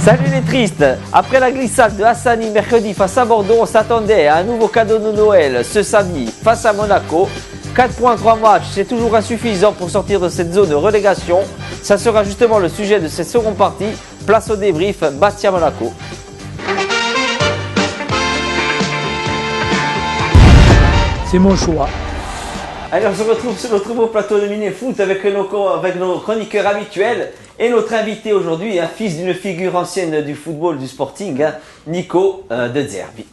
Salut les tristes. Après la glissade de Hassani mercredi face à Bordeaux, on s'attendait à un nouveau cadeau de Noël ce samedi face à Monaco. 4 points, 3 matchs, c'est toujours insuffisant pour sortir de cette zone de relégation. Ça sera justement le sujet de cette seconde partie. Place au débrief, Bastia-Monaco. C'est mon choix. Allez, on se retrouve sur notre nouveau plateau de Miné Foot avec nos chroniqueurs habituels et notre invité aujourd'hui, un fils d'une figure ancienne du football, du sporting, Nico De Zerbi.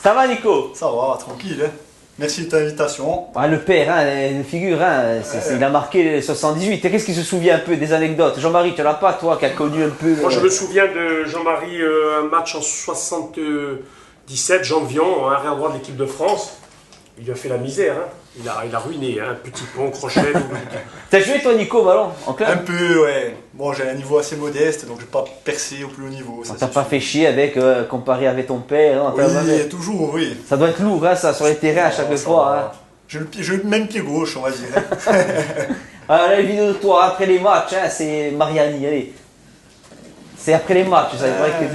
Ça va Nico? Ça va, tranquille. Hein. Merci de ton invitation. Ah, le père, une figure, il a marqué les 78. Et qu'est-ce qu'il se souvient un peu des anecdotes? Jean-Marie, tu n'en as pas toi qui as connu un peu... Moi je me souviens de Jean-Marie, un match en 77, Jean Vion, arrière droit de l'équipe de France. Il lui a fait la misère, hein. Il a ruiné, hein. Petit pont, crochet. T'as joué toi Nico au ballon en club? Un peu, ouais. Bon, j'ai un niveau assez modeste, donc je n'ai pas percé au plus haut niveau. Ça t'a pas fait chier avec, comparé avec ton père? Hein, oui, toujours, oui. Ça doit être lourd, hein, ça, sur les terrains à chaque fois. Hein. J'ai le même pied gauche, on va dire. Alors, la vidéo de toi après les matchs, hein, c'est Mariani, allez. C'est après les matchs, ça, c'est vrai que...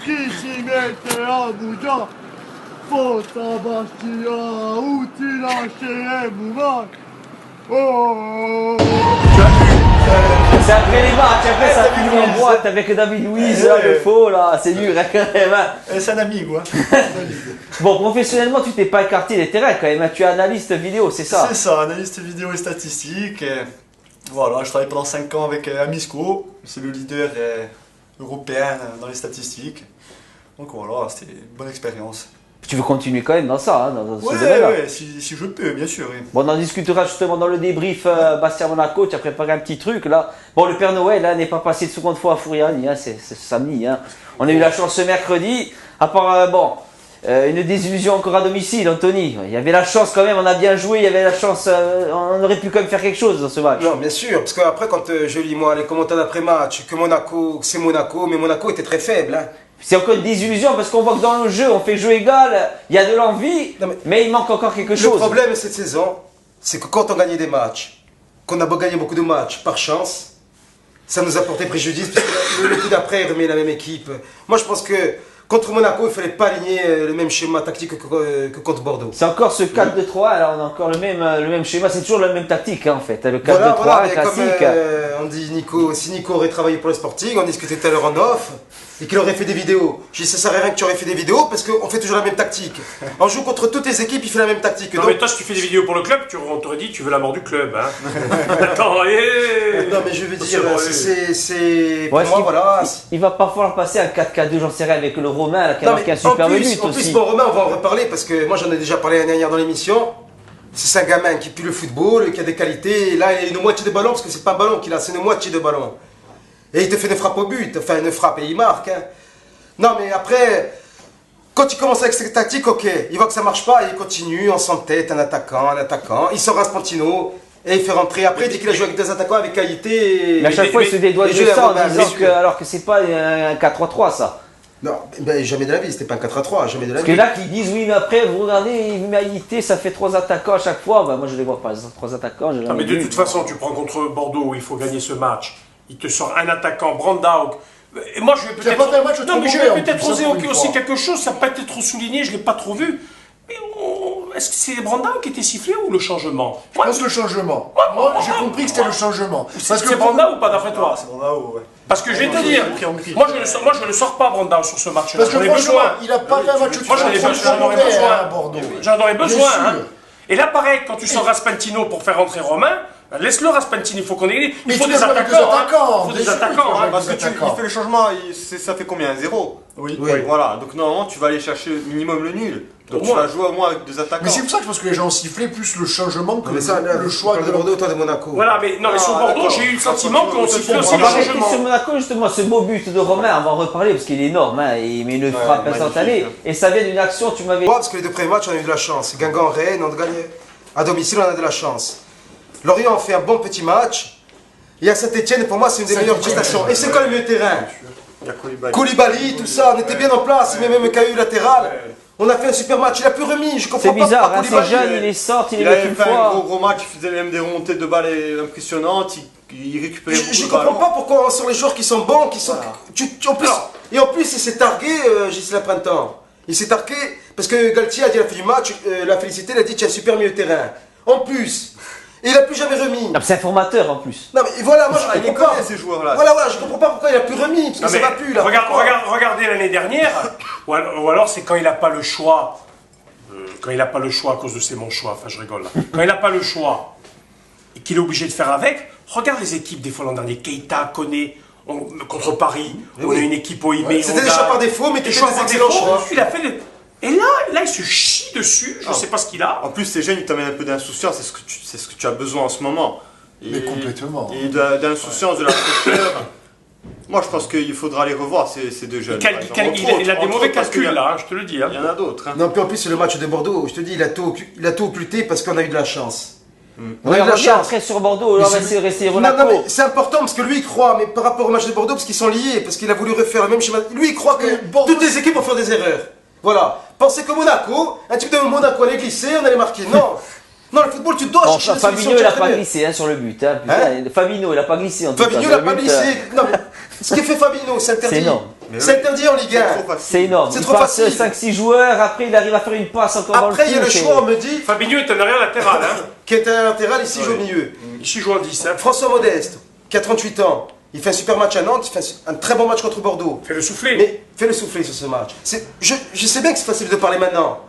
Qui s'y mettait à Bouddha, faut à Bastia, où tu lâchais Mouman. Oh. C'est après les matchs, après ça finit en boîte avec David Luiz, le faux là, c'est dur hein, quand même. Hein. C'est un ami, quoi. Bon, professionnellement, tu t'es pas écarté des terrains quand même, hein. Tu es analyste vidéo, c'est ça? C'est ça, analyste vidéo et statistique. Voilà, je travaille pendant 5 ans avec Amisco, c'est le leader européen dans les statistiques. Donc voilà, c'était une bonne expérience. Tu veux continuer quand même dans ça, hein, dans ce domaine-là? Ouais, si je peux, bien sûr. Oui. Bon, on en discutera justement dans le débrief Bastia-Monaco. Tu as préparé un petit truc là. Bon, le Père Noël n'est pas passé de seconde fois à Fouriani, hein, c'est samedi. Hein. On a eu la chance ce mercredi. À part, une désillusion encore à domicile, Anthony. Il y avait la chance quand même, on a bien joué, il y avait la chance, on aurait pu quand même faire quelque chose dans ce match. Non, bien sûr, parce qu'après, quand je lis moi les commentaires d'après-match, que Monaco, c'est Monaco, mais Monaco était très faible. Hein. C'est encore une désillusion parce qu'on voit que dans le jeu, on fait jeu égal, il y a de l'envie, mais il manque encore quelque chose. Le problème cette saison, c'est que quand on gagnait des matchs, qu'on a gagné beaucoup de matchs par chance, ça nous a porté préjudice, parce que le coup d'après, il remet la même équipe. Moi, je pense que contre Monaco, il ne fallait pas aligner le même schéma tactique que contre Bordeaux. C'est encore ce 4-2-3, alors on a encore le même schéma, c'est toujours la même tactique hein, en fait, le 4-2-3 voilà, classique. Comme on dit Nico, si Nico aurait travaillé pour le Sporting, on discutait tout à l'heure en off, et qu'il aurait fait des vidéos. Je dis ça sert à rien que tu aurais fait des vidéos parce qu'on fait toujours la même tactique. On joue contre toutes les équipes, il fait la même tactique. Non donc... mais toi si tu fais des vidéos pour le club, on t'aurait dit tu veux la mort du club. Hein. Attends, Non mais je veux dire, c'est... Pour Ouais, moi voilà... Il va pas falloir passer à 4-4-2, j'en sais rien, avec le Romain là, qui a marqué un super but aussi. En plus, bon, Romain, on va en reparler parce que moi j'en ai déjà parlé l'année dernière dans l'émission. C'est un gamin qui pue le football, qui a des qualités. Et là, il a une moitié de ballon parce que c'est pas un ballon qu'il a, c'est une moitié de ballon. Et il te fait une frappe au but, enfin une frappe et il marque. Hein. Non, mais après, quand il commence avec cette tactique, ok, il voit que ça marche pas et il continue, on s'entête, un attaquant. Il sort un Spantino et il fait rentrer. Après, il dit qu'il a joué avec des attaquants avec qualité. Mais à chaque fois, il se dédouane de ça en disant que, alors que c'est pas un 4-3-3 ça. Non, ben, jamais de la vie, c'était pas un 4-3, jamais de la vie. Parce que là, qu'ils disent, oui, mais après, vous regardez, l'humanité, ça fait 3 attaquants à chaque fois. Ben, moi, je les vois pas, 3 attaquants. Non, mais de toute façon, tu prends contre Bordeaux où il faut gagner ce match. Il te sort un attaquant, Brandao. Et moi, je vais peut-être. Non, mais je vais peut-être oser aussi quelque chose, ça n'a pas été trop souligné, je ne l'ai pas trop vu. Mais est-ce que c'est Brandao qui était sifflé ou le changement? Je pense le changement. Moi, j'ai compris que c'était le changement. Parce que c'est Brandao ou pas d'après toi? C'est Brandao, ouais. Parce que je vais te dire, moi je ne sors pas Brandao sur ce match-là. Parce que franchement, il n'a pas fait un match. Moi j'en aurais besoin à Bordeaux. J'en aurais besoin. Hein. Et là pareil, quand tu sors Raspantino pour faire rentrer Romain, laisse-le Raspantino, il faut qu'on ait... Il faut des attaquants. Il faut des attaquants. Parce que il fait le changement, ça fait combien? 0? Oui. Voilà, donc normalement tu vas aller chercher minimum le nul. Donc tu vas jouer au moins avec des attaquants. Mais c'est pour ça que je pense que les gens ont sifflé plus le changement que le choix de Bordeaux, toi de Monaco. Voilà, mais non, mais sur Bordeaux, j'ai eu le sentiment qu'on sifflait aussi le changement. Sur Monaco, justement, ce beau but de Romain, on va en reparler parce qu'il est énorme, hein, il met une frappe instantanée. Et ça vient d'une action, tu m'avais... Parce que les deux premiers matchs, on a eu de la chance. Guingamp, Rennes, on a gagné. À domicile, on a de la chance. Lorient a fait un bon petit match. Et à Saint-Etienne, pour moi, c'est une des meilleures prestations. Et c'est quoi le milieu terrain? Il y a Koulibaly. Koulibaly, tout ça, on était bien en place, il met même un caillou latéral. On a fait un super match, il a plus remis, je comprends C'est pas bizarre, pourquoi hein, c'est Koulibaly, jeune, il est sorti, il Il est avait une fait un fois. gros match, il faisait même des remontées de balles impressionnantes, il récupérait beaucoup Je de comprends ballons. pas pourquoi sur les joueurs qui sont bons, qui sont. En plus, Alors. et en plus, il s'est targué, Gislain Printemps. Il s'est targué parce que Galtier a dit à la fin du match, l'a félicité, il a dit tu as un super milieu de terrain. En plus, et il a plus jamais remis. Ah, c'est un formateur en plus. Non mais voilà, moi je Il les comprends pas. connaît ces joueurs-là. Voilà, je comprends pas pourquoi il a plus remis, parce que Non, ça mais va plus là. Regardez l'année dernière, ou alors c'est quand il n'a pas le choix. Quand il n'a pas le choix à cause de ses mon choix, enfin je rigole là. Quand il n'a pas le choix et qu'il est obligé de faire avec, regarde les équipes des fois l'an dernier, Keita, Koné, contre Paris, on a une équipe au IB. C'était des choix par défaut, mais qui étaient des excellents choix. Il a fait des... Et là, il se chie dessus, je ne sais pas ce qu'il a. En plus, ces jeunes, ils t'amènent un peu d'insouciance, c'est ce que tu as besoin en ce moment. Mais complètement. Et d'insouciance, de la fraîcheur. Moi, je pense qu'il faudra les revoir, ces deux jeunes. Il a des mauvais calculs là, je te le dis. Il y en a d'autres. Hein. Non, puis en plus, c'est le match de Bordeaux, je te dis, il a tout occulté parce qu'on a eu de la chance. On a Oui, eu on de la revient chance. après sur Bordeaux, là, on va essayer de rester Non, Monaco. mais c'est important parce que lui il croit, mais par rapport au match de Bordeaux, parce qu'ils sont liés, parce qu'il a voulu refaire le même schéma. Lui il croit que Bordeaux, toutes les équipes vont faire des erreurs. Voilà. Pensez que Monaco, un type de Monaco allait glisser, on allait marquer. Non. Non, le football, tu dois Bon, chercher des Fabinho, solutions, il a tu pas sais très glissé hein, sur le but. Hein, putain. Fabinho, il a pas glissé en tout bien. Fabinho cas. il a pas glissé. Non, mais ce qui fait Fabinho, c'est interdit. C'est énorme. C'est interdit en Ligue 1. C'est énorme. C'est Il trop passe facile. 5-6 joueurs, après il arrive à faire une passe encore dans le Après, il y a le touche, choix, on me dit, Fabinho est un arrière latéral, hein. qui est un latéral, ici joue au milieu. Ici, il joue en 10. Hein. François Modeste, qui a 38 ans, il fait un super match à Nantes, il fait un très bon match contre Bordeaux. Fais le souffler. Mais fais-le souffler sur ce match. Je sais bien que c'est facile de parler maintenant,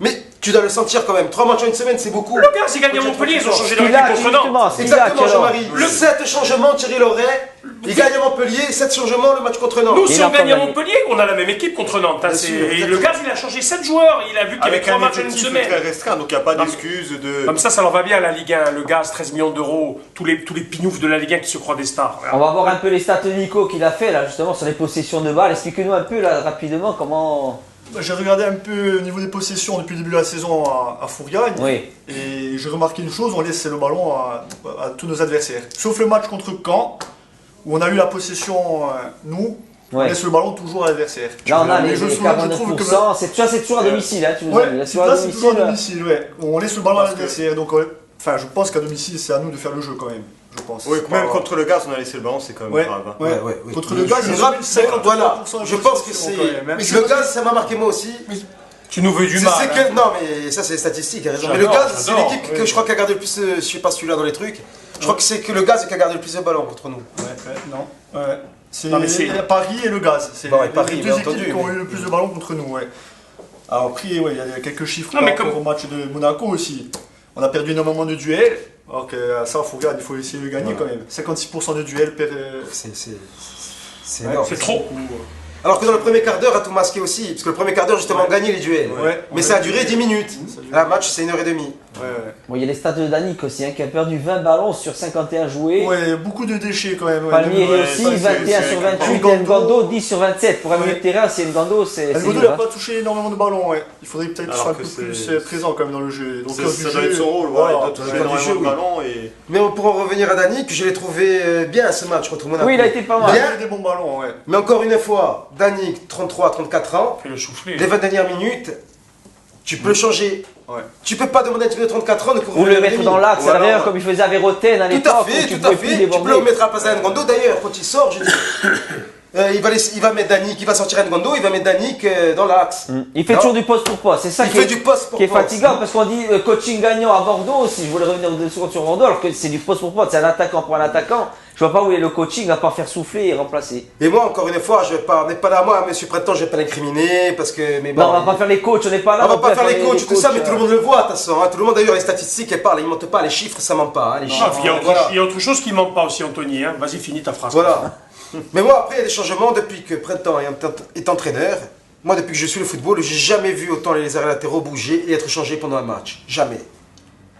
mais tu dois le sentir quand même. 3 matchs en une semaine, c'est beaucoup. Le gars, c'est gagné à Montpellier, ils ont changé leur Il a, équipe contre Nantes. justement, c'est Exactement, alors. Jean-Marie. Le 7 changements, Thierry Loret, il gagne à Montpellier, 7 changements, le match contre Nantes. Nous, si Il a on gagne à pas gagné. Montpellier, on a la même équipe contre Nantes. Hein, Bien c'est- sûr, et le exactement. gars, il a changé 7 joueurs. Il a vu qu'il y avait Avec 3 un matchs en une effectif semaine. très restreint, donc il n'y a pas Non, mais- d'excuse de... Comme ça leur va bien à la Ligue 1. Le gaz, 13 millions d'euros, tous les pinoufs de la Ligue 1 qui se croient des stars. On va voir un peu les stats Nico qu'il a fait là justement sur les possessions de balles. Expliquez-nous un peu là rapidement comment. J'ai regardé un peu au niveau des possessions depuis le début de la saison à Fouriagne. Oui. Et j'ai remarqué une chose, on laisse le ballon à tous nos adversaires. Sauf le match contre Caen, où on a eu la possession, nous, on Ouais. laisse le ballon toujours à l'adversaire. Là on a Mais les je 49%. C'est toujours à domicile hein, tu nous as dit. Ouais, Là, c'est toujours à toujours à domicile. domicile, ouais. On laisse le ballon à Parce que- l'adversaire. Donc, enfin, je pense qu'à domicile, c'est à nous de faire le jeu quand même. Je pense. Oui, C'est même pas- contre le gaz, on a laissé le ballon, c'est quand même Ouais, grave. hein. ouais. Ouais. Contre le gaz, C'est ils grave, ont 50%. voilà. de Je pense que possession c'est. quand même, hein. Le gaz, ça m'a marqué moi aussi. Tu nous veux du C'est mal. c'est hein. que. Non, mais ça, c'est les statistiques, il a raison. Mais le J'adore, gaz, c'est j'adore, l'équipe que je crois qui a gardé le plus. Je sais pas celui-là dans les trucs. Je crois que c'est que le gaz qui a gardé le plus de ballons contre nous. Non. Ouais. C'est Non, mais c'est- Paris et le gaz. C'est Bon, et les Paris, deux bien équipes entendu, qui ont mais- eu le plus de ballons contre nous. Ouais. Alors après, ouais, il y a quelques chiffres Non, par mais rapport au match de Monaco aussi. On a perdu énormément de duels. Alors que ça, il faut essayer de gagner quand même. 56% de duels C'est énorme. C'est trop. Alors que dans le premier quart d'heure, a tout masqué aussi. Parce que le premier quart d'heure, justement, on gagnait les duels. Ouais. Mais ça a duré 10 minutes. Ça a duré. Là, match, c'est 1h30. Ouais. Bon, il y a les stats de Danick aussi hein, qui a perdu 20 ballons sur 51 joués. Ouais, beaucoup de déchets quand même. Ouais. Palmieri Ouais, aussi, ça, c'est- 21 c'est- sur 28, Ngando. Ngando 10 sur 27. Pour un Ouais. milieu de terrain, c'est Ngando, c'est Ngando dur, n'a hein. pas touché énormément de ballons, ouais. Il faudrait peut-être qu'il Alors soit un que peu c'est- plus présent quand même dans le jeu. Donc, Ça du doit jeu, être son rôle, voilà, il doit du toucher jeu, énormément oui. de ballons et... Mais pour en revenir à Danick, je l'ai trouvé bien ce match contre Monaco. Oui, il a été pas Il mal. a eu des bons ballons, ouais. Mais encore une fois, Danick, 33-34 ans, Fais le souffler. les 20 dernières minutes, tu peux le changer. Ouais. Tu peux pas demander à un type de 34 ans de courir Ou le mettre dans l'axe, Voilà. à l'arrière, comme il faisait à Véroten à Tout l'époque, à où fait, tu tout pouvais à plus fait. Tu peux déborder. le mettre à la place d'Ngando. D'ailleurs, quand il sort, je dis, il va mettre Danick, il va sortir Ngando, il va mettre Danick dans l'axe. Il fait Non. toujours du poste pour poste, c'est ça Il qui fait est, du poste pour qui est poste. fatigant parce qu'on dit coaching gagnant à Bordeaux, si je voulais revenir 2 secondes sur Bordeaux, alors que c'est du poste pour poste, c'est un attaquant pour un attaquant. Je vois pas où est le coaching à part faire souffler et remplacer. Et moi, encore une fois, je vais pas, on n'est pas là, moi, monsieur Printemps, je vais pas l'incriminer parce que. Mais bon, Non, on va pas faire les coachs, on n'est pas là. on va non pas plus à faire les coachs, tout ça, mais tout le euh, monde le voit, de toute façon. Hein. Tout le monde, d'ailleurs, les statistiques, elles parlent, ils mentent pas, les chiffres, ça ment pas. Hein, les Ah, chiffres, puis il y a autre- voilà. il y a autre chose qui ne manque pas aussi, Anthony. Hein. Vas-y, finis ta phrase. Voilà. Mais moi, après, il y a des changements depuis que Printemps est entraîneur. Moi, depuis que je suis le football, j'ai jamais vu autant les arrières latéraux bouger et être changés pendant un match. Jamais.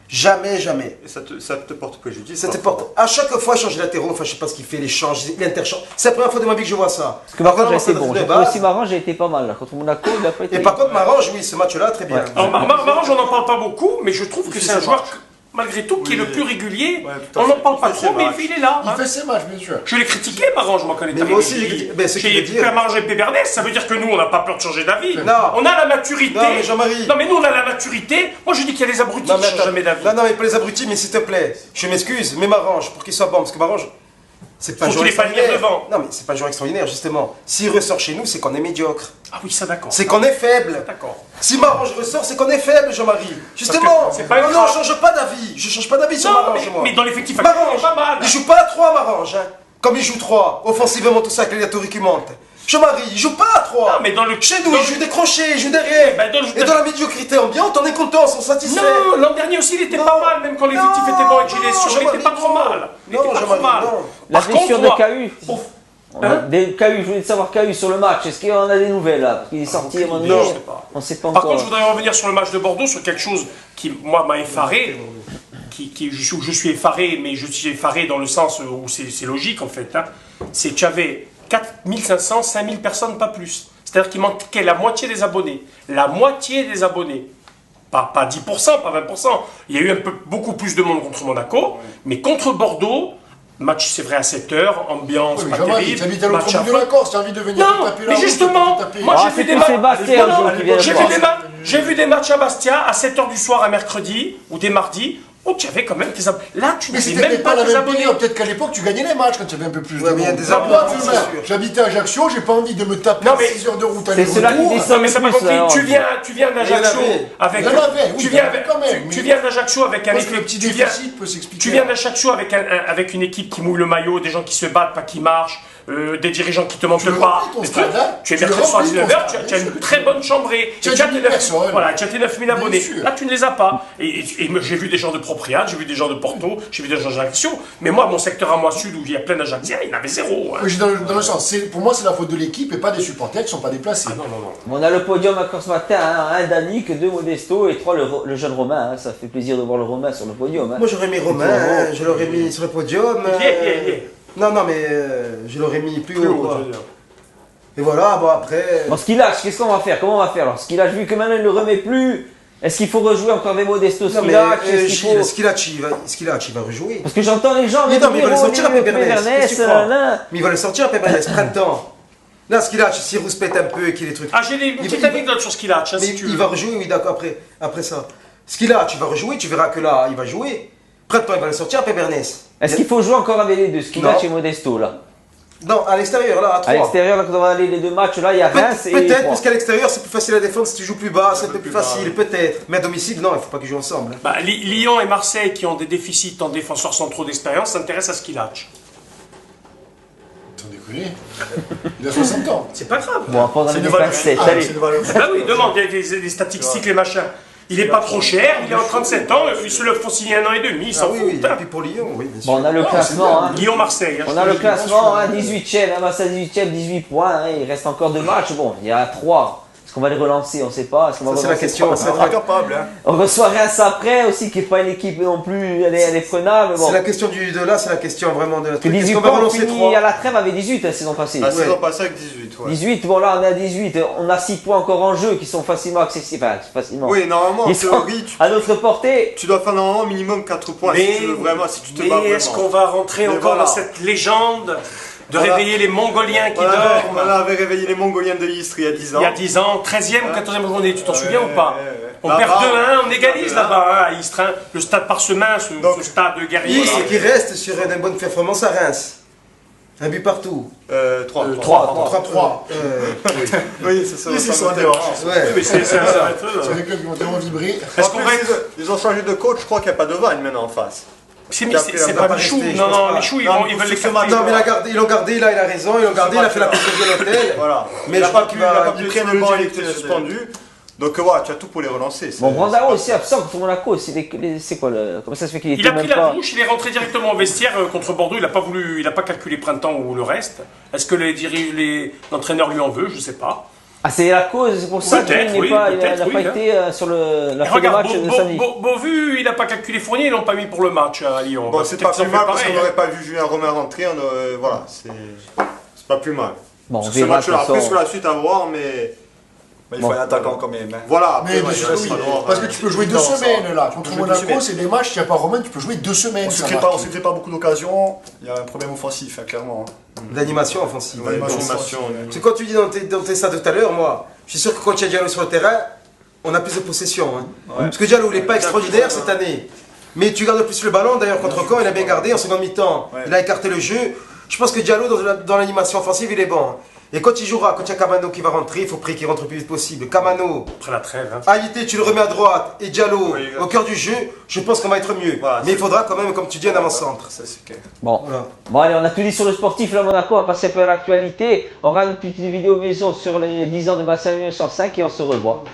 Jamais, jamais. Et ça te porte préjudice. Ça te parfois. porte. À chaque fois, il change les latéraux. Enfin, je sais pas ce qu'il fait, les change, il interchange. C'est la première fois de ma vie que je vois ça. Parce que Marange a Vraiment, été ça bon. donne J'ai des trouvé bases. aussi Marange, j'ai été pas mal là. Contre Monaco, il a pas été. Et par contre, Marange, oui, ce match-là, très bien. Ouais. Alors, Marange, on n'en parle pas beaucoup, mais je trouve que c'est un joueur malgré tout, qui est le plus régulier. Ouais, tout à On fait. n'en parle pas Il fait trop, ses mais matchs. il est là. Il hein. fait ses matchs, bien sûr. Je l'ai critiqué, Marange, moi, quand il est Mais arrivé. moi aussi, j'ai critiqué. Ben, c'est ce que je veux dire. Marange et Pébernès, ça veut dire que nous, on n'a pas peur de changer d'avis. Non. On a la maturité. Non, mais Jean-Marie. Non, mais nous, on a la maturité. Moi, je dis qu'il y a les abrutis Non, qui mais changent attends. jamais d'avis. Non, non, mais pas les abrutis, mais s'il te plaît, je m'excuse, mais Marange, pour qu'il soit bon, parce que Marange, c'est pas un Faut joueur qu'il ait pas extraordinaire. venir devant. Non, mais c'est pas un joueur extraordinaire, justement. S'il ressort chez nous, c'est qu'on est médiocre. Ah oui, ça, d'accord. C'est qu'on est faible. D'accord. Si Marange ressort, c'est qu'on est faible, Jean-Marie. Justement. c'est pas non, une non, grave. je change pas d'avis. Je change pas d'avis sur Non, Marange, moi. mais dans l'effectif actuel, il est pas mal. Il joue pas à 3, Marange. Hein. Comme il joue 3, offensivement, tout ça, avec les théories qui montent. Jean-Marie, il joue pas à 3. Non, mais dans le Chez nous, dans il joue des crochets, il joue derrière. Ben, dans le- Et dans la médiocrité ambiante, on est content, on s'en satisfait. Non, l'an dernier aussi, il était Non. pas mal, même quand l'effectif Non, était bon et qu'il est non, sûr, il Jean-Marie, était pas trop non. mal. Il Non, était pas trop Jean-Marie, mal. non. La Par blessure contre, de KU. On a des KU, je voulais savoir KU sur le match. Est-ce qu'on a des nouvelles là? Parce qu'il est sorti à un moment donné. je sais pas. On sait pas Par encore. contre, je voudrais revenir sur le match de Bordeaux, sur quelque chose qui, moi, m'a effaré. Je suis effaré, mais je suis effaré dans le sens où c'est logique, en fait. Hein. C'est que tu avais 4500, 5000 personnes, pas plus. C'est-à-dire qu'il manquait la moitié des abonnés. La moitié des abonnés. Pas 10%, pas 20%. Il y a eu beaucoup plus de monde contre Monaco, mais contre Bordeaux, match, c'est vrai, à 7h, ambiance, Oui, mais pas Jean-Marie, terrible. tu habites à l'autre match bout de fond. la Corse, tu as envie de venir Non, te taper mais la route, justement, te taper. moi Ah, j'ai vu c'est des plus matchs. Sébastien, Non, qui vient de j'ai voir. vu des matchs à Bastia à 7h du soir un mercredi ou des mardis où tu avais quand même tes abonnés. Là, tu Mais n'avais c'était même peut-être pas pas la tes même abonnés. période. Peut-être qu'à l'époque, tu gagnais les matchs quand tu avais un peu plus de Ouais, mais il y a monde. des Moi, abonnés, tu c'est vois, sûr. j'habitais à Ajaccio, j'ai pas envie de me taper Non, mais 6 heures de route à c'est cela qui aller-retour. descend Non, mais ça le pas plus, compris. là, Tu viens d'Ajaccio Il y en avait. avec. Il y en avait, oui, Tu il y en avait viens quand même, tu mais- viens d'Ajaccio avec un Parce que le effectif. petit Tu viens- déficit peut s'expliquer. Tu viens d'Ajaccio avec une équipe qui mouille le maillot, des gens qui se battent, pas qui marchent, des dirigeants qui te mentent Tu le pas. remplis, ton des stade, trucs. hein. Tu es Tu le mercredi soir à remplis, ton 19h, stade, tu as bien une sûr. très bonne chambrée. Tu as Et 10 000 personnes. Voilà, tu as tes 9000 abonnés. sûr. Là, tu ne les as pas. Et j'ai vu des gens de Propriade, j'ai vu des gens de Porto, j'ai vu des gens d'Ajaccio. Mais moi, mon secteur à moi sud, où il y a plein d'Ajacciens, il y en avait zéro. hein. Oui, dans le sens, pour moi, c'est la faute de l'équipe et pas des supporters qui sont pas déplacés. Ah non, non, non. On a le podium encore ce matin, hein, un Danick, 2 Modesto et 3 le jeune Romain. Hein. Ça fait plaisir de voir le Romain sur le podium. Hein. Moi, j'aurais mis Romain, hein, je l'aurais mis sur le podium. Yeah. Non, non, mais je l'aurais mis plus Plus haut. haut, quoi. je veux dire. Et voilà, bon après. Bon, Skilach, qu'est-ce qu'on va faire? Comment on va faire? Alors, Skilach, vu que maintenant il ne le remet plus, est-ce qu'il faut rejouer encore des Modesto Non, mais Skilach? Est-ce qu'il Gilles, faut... Skilach, il va rejouer. Parce que j'entends les gens Mais non, mais il va le sortir à Pébernès, Pébernès. Qu'est-ce que tu crois nan. Mais il va le sortir à Pébernès, printemps. Là, Skilach, s'il rouspète un peu et qu'il est trucs. Ah, j'ai une Il petite va- anecdote sur ce qu'il a, Mais si tu il veux. va rejouer, oui, d'accord, après ça. Skilach, tu vas rejouer, tu verras que là, il va jouer. Printemps, il va le sortir à Pébernès. Est-ce qu'il faut jouer encore avec les deux, Skilach Non. et Modesto, là? Non, à l'extérieur, là, à 3. À l'extérieur, là, quand on va aller les deux matchs, là, il y a Reims et Peut-être, Troyes. parce qu'à l'extérieur, c'est plus facile à défendre si tu joues plus bas, c'est un peu plus facile, peut-être. Mais à domicile, non, il faut pas qu'ils jouent ensemble. Bah, Lyon et Marseille, qui ont des déficits en défenseurs centraux d'expérience, s'intéressent à ce qu'il a. Sans déconner. Il a 60 ans. C'est pas grave. Bon, après, on a C'est des une valeur. pincettes, Ah, allez. c'est une valeur. Ah oui, demande des statistiques, les machins. Il est pas trop cher, il est en 37 ans, ils se le font signer 1 an et demi, ils Ah s'en oui, foutent. oui, et puis pour Lyon, oui, bien sûr. Bon, on a le classement, hein. Lyon-Marseille. On a le classement, hein, 18ème, hein, Marseille 18ème, 18 points, hein, il reste encore 2 matchs. Bon, il y a 3. Est-ce qu'on va les relancer? On ne sait pas. Est-ce qu'on va Ça, c'est la relancer question, trois? ça On sera capable, hein. On reçoit Reims après aussi, qui n'est pas une équipe non plus, elle est prenable. Bon. C'est la question de là, c'est la question vraiment de la Que 18 Est-ce qu'on va points, on relancer finit 3 à la trêve avec 18 la saison passée. La Ouais. saison passée avec 18, ouais. 18, bon là on est à 18, on a 6 points encore en jeu qui sont facilement accessibles. Enfin, facilement. Oui, normalement, en Ils sont théorie, à notre portée. tu dois faire normalement minimum 4 points si tu veux vraiment, si tu te bats est-ce qu'on vraiment. va rentrer Mais encore voilà. dans cette légende de Voilà. réveiller les Mongoliens qui On dorment avait réveillé les Mongoliens de l'Istre il y a 10 ans. il y a 10 ans, 13e ou 14e journée, tu t'en souviens ou pas? On Là-bas, perd 2-1, on égalise 2-1. là-bas hein, à Istres, hein. Le stade parchemin, Donc, ce stade guerrier. Oui, c'est qu'il reste sur une bonne performance à Reims. Un but partout. 3. 3-3. Oui, c'est ça. Oui, ça c'est me ça, dérange. Ouais. Oui, mais c'est C'est des clubs qui vont tellement vibrer. Est-ce En qu'on plus, va ils ont changé de coach, je crois qu'il n'y a pas de vanne maintenant en face. C'est Il pas va Michou, rester, je non, pense non, pas. Michou, ils Non, veulent pour ce l'écarter. match, Non, mais ils l'ont gardé, là, il a raison, ils l'ont gardé, il a fait la piste de l'hôtel. Voilà. Mais il je a crois pas qu'il pu, il a va. pas pu prendre le banc, il était suspendu. Donc voilà, tu as tout pour les relancer. Bon, Brandao aussi absent contre Monaco, c'est quoi comment ça se fait qu'il était Il a même pris la pas... douche, il est rentré directement au vestiaire contre Bordeaux, il n'a pas calculé printemps ou le reste. Est-ce que l'entraîneur lui en veut? Je ne sais pas. Ah, c'est la cause, c'est pour ça qu'il Peut-être, n'est oui, pas, il peut-être, n'a oui, pas hein. été sur la Et fin de regarde, match de samedi. Beauvu, il n'a pas calculé Fournier, ils l'ont pas mis pour le match à Lyon. Bon, Bah, c'est peut-être pas qu'ils plus ont fait mal parce pareil, qu'on hein. n'aurait pas vu Julien Romain rentrer. Voilà, c'est pas plus mal. Bon, on Ce verra de toute match-là, après façon. sur la suite à voir, mais Mais il faut un attaquant quand même. Hein. Voilà, Mais après, bien sûr, ouais, oui. il va falloir, Parce que tu peux jouer 2 évident, semaines ça. là. Contre Tu peux jouer 2 Monaco, semaines. c'est des matchs, il n'y a pas Romain, tu peux jouer 2 semaines. On se ça crée marque. pas, on se crée pas beaucoup d'occasions. Il y a un problème offensif, hein, clairement. D'animation offensive. Ouais, Animation, Parce que quand tu dis dans tes stats tout à l'heure, moi, je suis sûr que quand il y a Diallo sur le terrain, on a plus de possession. Hein. Ouais. Parce que Diallo, il n'est pas extraordinaire cette année. Mais tu gardes plus le ballon, d'ailleurs contre Caen, il a bien gardé en seconde mi-temps. Ouais. Il a écarté le jeu. Je pense que Diallo, dans l'animation offensive, il est bon. Et quand il jouera, quand il y a Kamano qui va rentrer, il faut prier qu'il rentre le plus vite possible. Kamano, Après la trêve. Hein. Haïté, tu le remets à droite, et Diallo Oui, au cœur du jeu, je pense qu'on va être mieux. Voilà, mais il faudra quand même, comme tu dis, un avant-centre. Ça, c'est clair. Bon. Voilà. Bon, allez, on a tout dit sur le sportif, là, Monaco. On va passer un peu à l'actualité. On aura une petite vidéo maison sur les 10 ans de Bastia 1905 et on se revoit.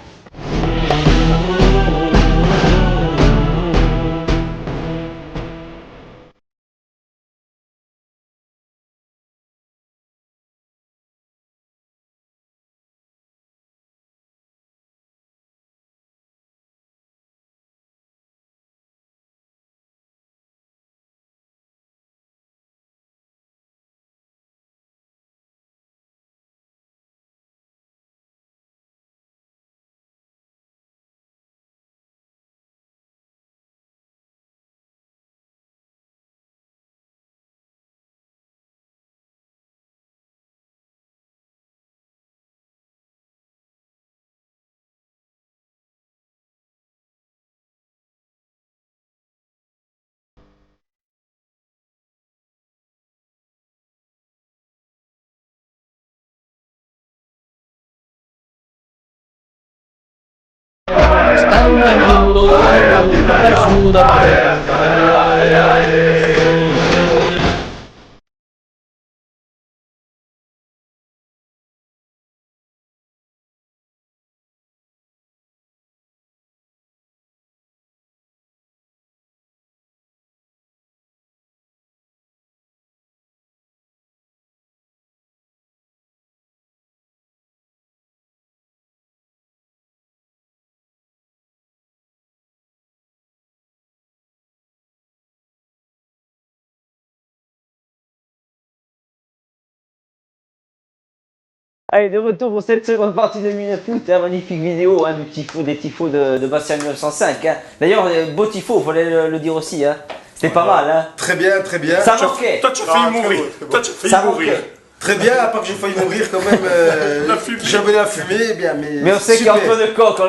Allez, de retour pour cette seconde partie de Minute Foot, hein, magnifique vidéo hein, des tifos de Bastia 1905. Hein. D'ailleurs, beau tifo, il fallait le dire aussi. Hein. C'était pas mal. Hein. Très bien, très bien. Ça manquait. Toi, tu as failli mourir. Toi, tu as failli Ça mourir. manquait. Très bien, à part que j'ai failli mourir quand même. La fumée. J'ai abonné à fumer, bien, Mais on sait super. qu'Antoine Coq,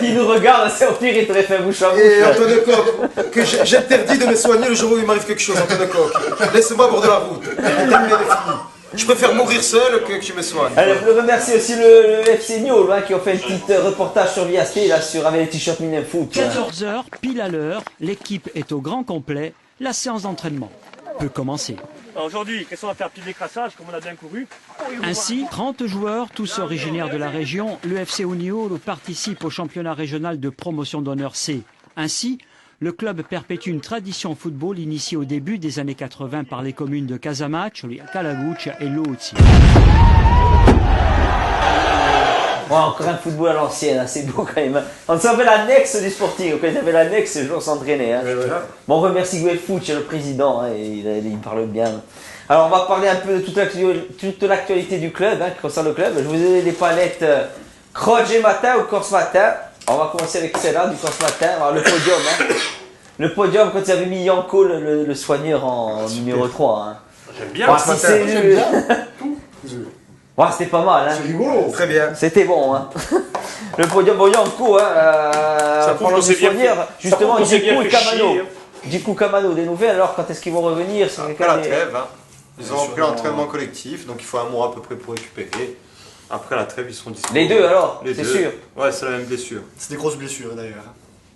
il nous regarde, c'est au pire, il t'aurait fait bouche à bouche. Et Antoine Coq, que j'interdis de me soigner le jour où il m'arrive quelque chose, Antoine Coq. Laisse-moi à bord de la route. Terminé, fini. Je préfère mourir seul que tu me soignes. Alors, je voulais remercier aussi le FC Nîmes hein, qui ont fait un petit reportage sur Viasté là, avec les t-shirts Minute Foot. 14h, pile à l'heure, l'équipe est au grand complet, la séance d'entraînement peut commencer. Aujourd'hui, qu'est-ce qu'on va faire? Petit décrassage, comme on a bien couru. Ainsi, 30 joueurs, tous originaires de la région, le FC Uniolo participe au championnat régional de promotion d'honneur C. Ainsi, le club perpétue une tradition football initiée au début des années 80 par les communes de Casamaccio, Calaguccia et Luzzi. Ouais, encore un football à l'ancienne, hein, c'est beau quand même. Hein. On s'appelle l'annexe du sporting, quand ils avaient l'annexe, les joueurs s'entraînaient. Hein. Bon, on remercie Guel Foot, le président, hein, il parle bien. Alors, on va parler un peu de toute l'actualité du club, hein, qui concerne le club. Je vous ai donné des palettes Croce matin ou Corse matin. On va commencer avec celle-là, du Corse matin, alors, le podium. Hein. Le podium, quand ils avaient mis Yanko, le soigneur, en numéro 3. Hein. J'aime bien. Bon, si c'est ouais, c'était pas mal. Hein. C'est rigolo. Très bien. C'était bon. Hein. Le podium, bon, Yanko, hein, Ça prouve pendant qu'on du s'est bien soigneur, fait- justement, ça prouve qu'on s'est Djikou bien et fait Kamano. chier, hein. Djikou Kamano, des nouvelles, alors quand est-ce qu'ils vont revenir? Après la trêve, hein. Ils ont repris l'entraînement collectif, donc il faut un mois à peu près pour récupérer. Après la trêve, ils seront disponibles. Les deux alors, Les c'est deux. sûr. Ouais, c'est la même blessure. C'est des grosses blessures d'ailleurs.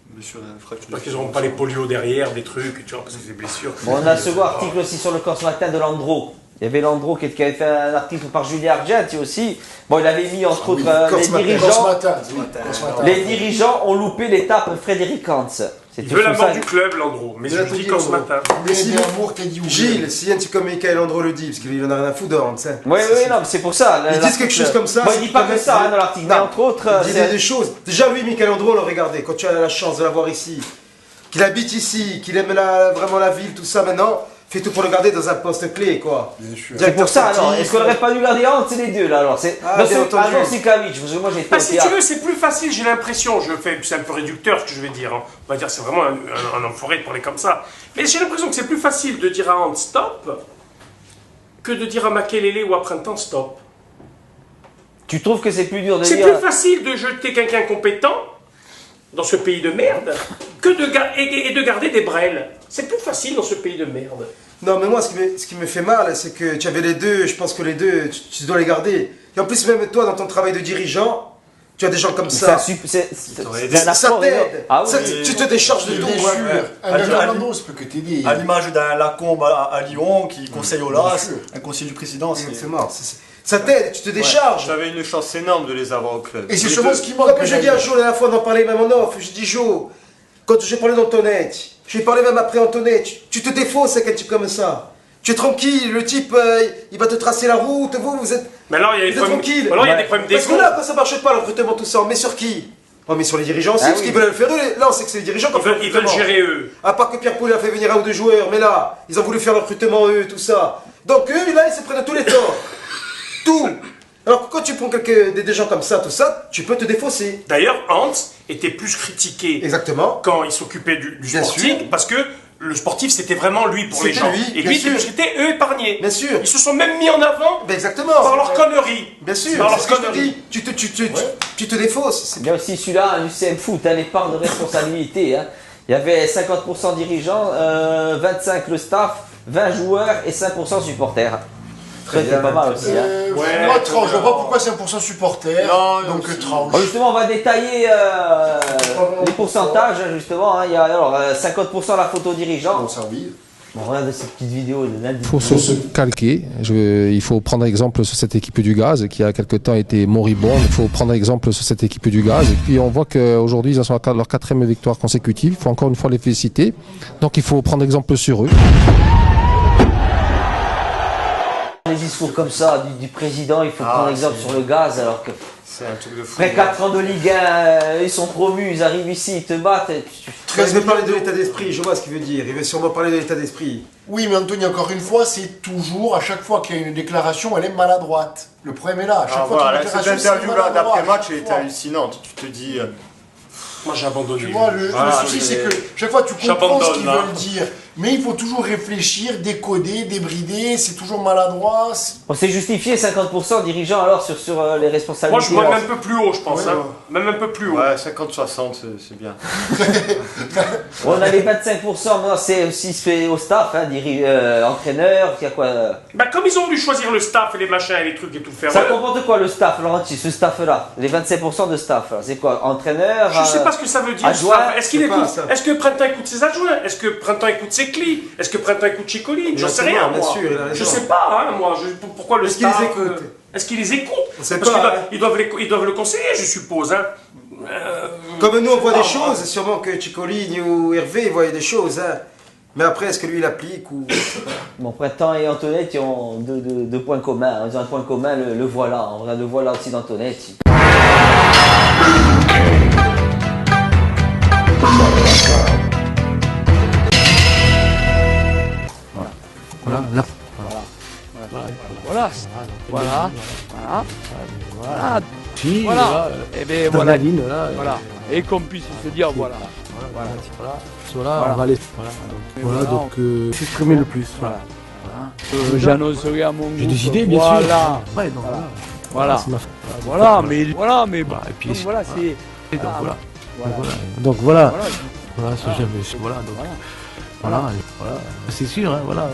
Blessures, fractures. Parce qu'ils n'auront pas les polios derrière, des trucs, tu vois, parce que c'est des blessures. Bon, on a un second article aussi sur le Corse matin de Landro. Il y avait Landro qui avait fait un article par Julien Argenti aussi. Bon, il avait mis entre autres les dirigeants ont loupé l'étape Frédéric Hans. Il veut la mort du club, Landreau, mais je Je vous te dis dis, qu'en ce Landreau. matin. Mais c'est l'amour qui dit oui. Gilles, si un petit comme Michael Andro le dit, parce qu'il en a rien à foutre de Hans. Hein. Oui, non, mais c'est pour ça. Ils disent quelque chose comme ça. Bon, il dit pas que ça hein, dans l'article, mais Non. entre autres. Il dit des choses. Déjà, lui, Michael Andro, on l'a regardé. Quand tu as la chance de l'avoir ici, qu'il habite ici, qu'il aime vraiment la ville, tout ça maintenant, fait tout pour le garder dans un poste clé, quoi. Bien sûr. C'est pour ça, alors, sportif. est-ce qu'on n'aurait pas dû garder un de les deux, là, alors c'est... Ah, non, bien c'est... entendu. non, c'est Kavic, parce que moi, j'ai été au Si tu théâtre. veux, c'est plus facile, j'ai l'impression, c'est un peu réducteur ce que je vais dire, hein. On va dire c'est vraiment un enfoiré de parler comme ça. Mais j'ai l'impression que c'est plus facile de dire à Hans stop que de dire à Makelele ou à Printemps stop. Tu trouves que c'est plus dur de C'est dire... plus facile de jeter quelqu'un compétent dans ce pays de merde que de garder des brels. C'est plus facile dans ce pays de merde. Non, mais moi, ce qui me fait mal, c'est que tu avais les deux, je pense que les deux, tu dois les garder. Et en plus, même toi, dans ton travail de dirigeant, tu as des gens comme ça. C'est un Ça apport, t'aide. Ah oui. Tu te décharges de tout. Bien sûr. Un Ali- Fernando, ça peut que t'aider. À l'image d'un Lacombe à Lyon qui conseille au LAS, sûr. un conseiller du président. C'est mort. Ça t'aide, tu te décharges. J'avais une chance énorme de les avoir au club. Et c'est sûrement ce qui manque. Comme je dis à Jo, la dernière fois, on en parlait même en off. Je dis Jo, quand j'ai parlé d'Antoinette, je lui ai parlé même après Antoinette, tu te défausses avec un type comme ça. Tu es tranquille, le type, il va te tracer la route, vous êtes, Mais alors, il y a des vous êtes problèmes, tranquille. alors, il y a des problèmes Parce que d'égo. là, quand ça marche pas, le recrutement, tout ça, on met sur qui? On met sur les dirigeants aussi, Ah parce oui. qu'ils veulent le faire eux. Là, on sait que c'est les dirigeants qui Ils veulent, font le ils veulent recrutement. gérer eux. À part que Pierre Paul a fait venir un ou deux joueurs, mais là, ils ont voulu faire le recrutement eux, tout ça. Donc eux, là, ils se prennent tous les torts. Tout. Alors que quand tu prends des gens comme ça, tout ça, tu peux te défausser. D'ailleurs, Hans était plus critiqué Exactement. quand il s'occupait du Bien sportif, sûr. parce que le sportif, c'était vraiment lui pour les C'était gens. lui, Et bien lui, sûr. c'était eux épargnés. Bien sûr. Ils se sont même mis en avant Ben exactement. par leurs conneries. Bien sûr, Par c'est leurs ce que je te conneries. dis. Tu te défausses. Il y a aussi celui-là, l'UCM Foot, les parts de responsabilité. Hein. Il y avait 50% dirigeants, 25% le staff, 20 joueurs et 5% supporters. C'est pas mal aussi. Hein. Moi, tranche, je vois pas pourquoi c'est 1% supporter. Donc tranche. Bon, justement, on va détailler les pourcentages. Hein, justement, hein. Il y a alors 50% la photo dirigeant. Bon, ça oui. Bon, regarde ces petites vidéos de lundi. Il faut se calquer. Il faut prendre exemple sur cette équipe du Gaz qui a quelque temps été moribonde. Il faut prendre exemple sur cette équipe du Gaz. Et puis on voit qu'aujourd'hui ils en sont à leur 4e victoire consécutive. Il faut encore une fois les féliciter. Donc il faut prendre exemple sur eux. Les discours comme ça du président, il faut prendre exemple sur le Gaz alors que C'est un truc de fou. après 4 ans de Ligue 1, ils sont promus, ils arrivent ici, ils te battent. Il veut parler de l'état d'esprit, je vois ce qu'il veut dire. Il veut sûrement parler de l'état d'esprit. Oui, mais Anthony, encore une fois, c'est toujours, à chaque fois qu'il y a une déclaration, elle est maladroite. Le problème est là. À chaque Alors fois qu'il y a voilà, une cette déclaration, interview-là c'est maladroit, d'après-match à chaque était fois. hallucinante. Tu te dis. Moi, j'ai abandonné. Tu vois, le souci, c'est que chaque fois, tu comprends ce qu'ils J'abandonne, là. veulent dire. Mais il faut toujours réfléchir, décoder, débrider, c'est toujours maladroit. On s'est justifié 50% dirigeants alors sur les Moi, responsabilités. je vois même un peu plus haut, je pense. Ouais, hein. ouais. Même un peu plus haut. Ouais, 50-60, c'est bien. On a les 25%, maintenant c'est aussi fait au staff, hein, entraîneur, il y a quoi Bah, comme ils ont voulu choisir le staff et les machins et les trucs et tout faire. Ça comporte quoi le staff, Laurenti, ce staff-là? Les 27% de staff, là, c'est quoi? Entraîneur Je sais pas ce que ça veut dire. adjoint, staff. Est-ce qu'il c'est pas écoute ça. Est-ce que Printemps écoute ses adjoints? Est-ce que Printemps écoute ses clis? Est-ce que Printemps écoute Chicoline? J'en sais rien, Bien moi. sûr, il a raison. Je sais pas, hein, moi. Pourquoi le Est-ce qu'ils staff les écoutent Est-ce qu'ils les écoutent? On sait Parce pas, qu'ils doivent, ils doivent le conseiller, je suppose. Hein. Comme nous, on voit des Ah, choses, sûrement que Chicoline ou Hervé voient des choses. Hein. Mais après, est-ce que lui, il applique ou... Bon, Printemps et Antoinette, ils ont deux points communs. Ils ont un point commun, le voilà. On regarde le voilà aussi d'Antoinette. Voilà, là. Voilà. Voilà. Voilà. Voilà. Si, Voilà. Et bien dans voilà. la ligne, là. Voilà. Et qu'on puisse se dire voilà. Voilà. Voilà. Voilà, on va aller. Voilà, donc s'exprimer le plus. Voilà. J'annoncerai à mon J'ai groupe, des idées, bien sûr. voilà. Ouais, donc Voilà. c'est ma- Voilà, mais bon. Bah, et puis, Donc voilà, c'est. et donc voilà. Voilà. Donc voilà. Voilà. Voilà, ce jamais. Voilà, donc. Voilà, voilà. C'est sûr, hein, voilà.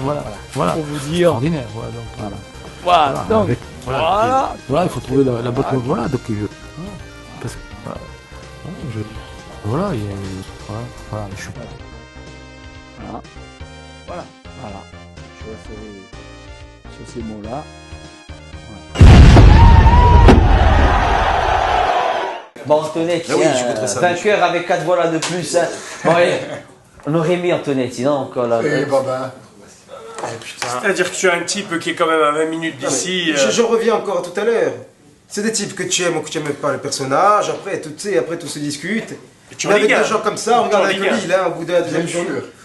Voilà. Pour vous dire. Extraordinaire, voilà, donc. Voilà. Voilà, Donc, avec- voilà. Voilà, il faut trouver la bonne. Voilà, donc. Parce que. Voilà, il y a. Voilà, je suis. Voilà. Voilà. Sur ces mots-là. Bon, Antoinette, Ah oui, tiens, je voudrais ça. vainqueur avec 4 voilà de plus. Hein. Bon, allez, on aurait mis Antoinette, sinon encore là. Et Babin. C'est-à-dire que tu as un type qui est quand même à 20 minutes d'ici. Je reviens encore tout à l'heure. C'est des types que tu aimes ou que tu n'aimes pas le personnage. Après, tout se discute. Mais avec des gens comme ça, regarde avec Lille, hein,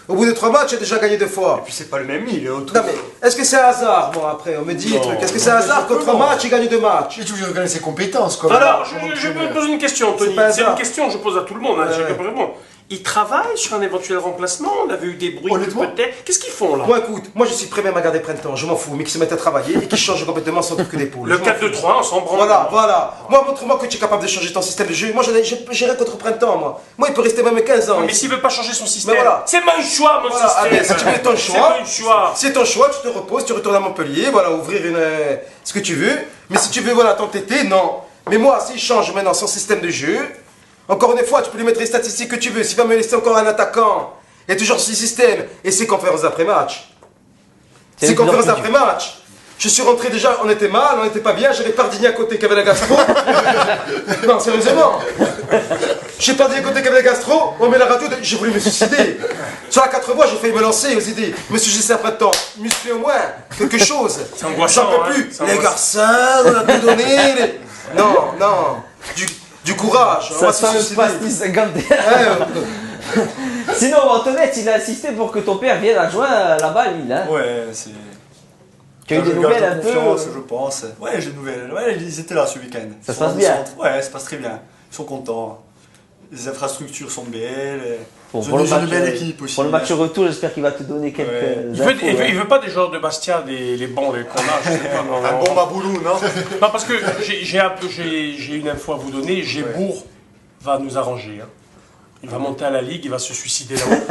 au bout de 3 matchs, il a déjà gagné 2 fois. Et puis c'est pas le même Lille. Non mais, est-ce que c'est un hasard? Bon après, on me dit, est-ce que c'est un hasard qu'au 3 matchs, il gagne 2 matchs? Mais tu reconnais ses compétences quand même. Alors, je peux te poser une question, Tony. C'est une question que je pose à tout le monde, chacun peut répondre. Ils travaillent sur un éventuel remplacement? On avait eu des bruits peut-être. Qu'est-ce qu'ils font là? Moi écoute, moi je suis prêt même à garder Printemps, je m'en fous, mais qu'ils se mettent à travailler et qu'ils changent complètement son truc d'épaule. Le 4-2-3, on s'en branle. Voilà. Moi montre-moi que tu es capable de changer ton système de jeu. Moi j'ai rien contre Printemps, moi. Moi il peut rester même 15 ans. Mais s'il veut pas changer son système, voilà. C'est pas un choix, mon système. Ah, ben, si tu veux ton choix, c'est ton choix, tu te reposes, tu retournes à Montpellier, voilà, ouvrir ce que tu veux. Mais si tu veux, voilà, t'entêter, non. Mais moi, s'il change maintenant son système de jeu, encore une fois, tu peux lui mettre les statistiques que tu veux. S'il va me laisser encore un attaquant, il y a toujours ce système. Et ses conférences d'après-match. Ses conférences d'après-match. Je suis rentré déjà, on était mal, on était pas bien, j'avais Pardini à côté qui avait la gastro. Non, sérieusement. J'ai Pardini à côté qui avait la gastro, on met la radio, j'ai voulu me suicider. Sur la 4 voies, j'ai failli me lancer aux idées. Monsieur Gissé après de temps, musclé au moins, quelque chose. C'est angoissant. J'en peux plus. Les garçons, on a tout donné. Non. Du courage. Ça se passe 51. Sinon, Antoinette, il a insisté pour que ton père vienne adjoint là-bas à Lille. Hein. Ouais, c'est. Tu as eu des nouvelles un peu? Je pense. Ouais, j'ai des nouvelles. Ouais, ils étaient là ce week-end. Ça se passe bien? Ouais, ça se passe très bien. Ils sont contents. Les infrastructures sont belles. Bon, pour une belle équipe aussi. Pour le match retour, j'espère qu'il va te donner quelques infos. Il veut pas des joueurs de Bastia, les bons qu'on a, je sais pas. Un bon Maboulou, non? Non, parce que j'ai une info à vous donner. Gébourg va nous arranger. Hein. Il va monter à la Ligue, il va se suicider là-haut.